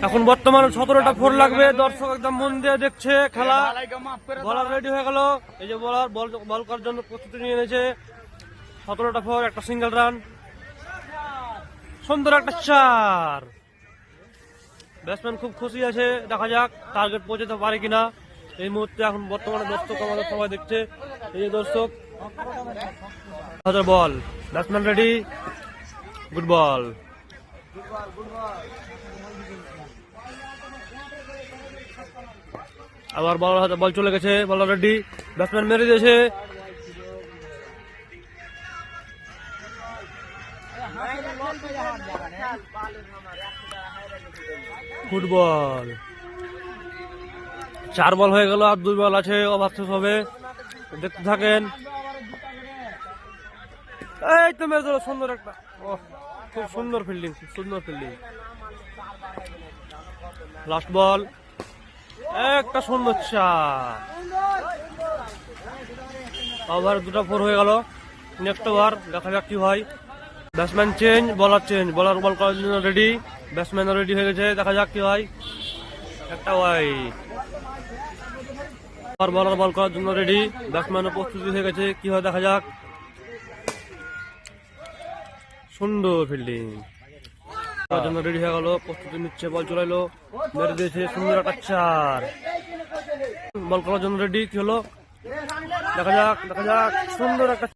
এখন বর্তমানে 17টা ফোর লাগবে। দর্শক একদম মন দিয়ে দেখছে খেলা। বলার রেডি হয়ে গেল। এই যে বলার বল করার জন্য প্রস্তুতি নিয়ে নিয়েছে। 17টা ফোর, একটা সিঙ্গেল রান, সুন্দর একটা 4। ব্যাটসম্যান খুব খুশি আছে, দেখা যাক টার্গেট পৌঁছাতে পারে কিনা। এই মুহূর্তে এখন বর্তমানে দর্শক আমাদের সবাই দেখছে। এই যে দর্শক, বল, ব্যাটসম্যান রেডি, গুড বল। আবার বলার হাতে বল চলে গেছে, বলার রেডি, ব্যাটসম্যান মেরে দিয়েছে। ফুটবল 4 বল হয়ে গেল, আর 2 বল আছে, ওভার শেষ হবে। দেখতে থাকেন। এই তো মেরে দিল, সুন্দর একটা, খুব সুন্দর ফিল্ডিং, খুব সুন্দর ফিল্ডিং। লাস্ট বল, একটা সুন্দর 4। ওভার 2টা ফোর হয়ে গেল। নেক্সট ওভার দেখা যাক কি হয়। ব্যাটসম্যান চেঞ্জ, বলার চেঞ্জ, বলার বল করার জন্য রেডি, ব্যাটসম্যানও রেডি হয়ে গেছে। দেখা যাক কি হয়। একটা ওয়াইড। বলার বল করার জন্য রেডি, ব্যাটসম্যানও প্রস্তুতি হয়ে গেছে। কি হয় দেখা যাক। সুন্দর ফিল্ডিং করার জন্য রেডি হয়ে গেল, প্রস্তুতি নিচ্ছে, বল চলাইলো, মেরে দিয়েছে, সুন্দর একটা 4। বল করার জন্য রেডি, কি হলো দেখা যাক, দেখা যাক, সুন্দর একটা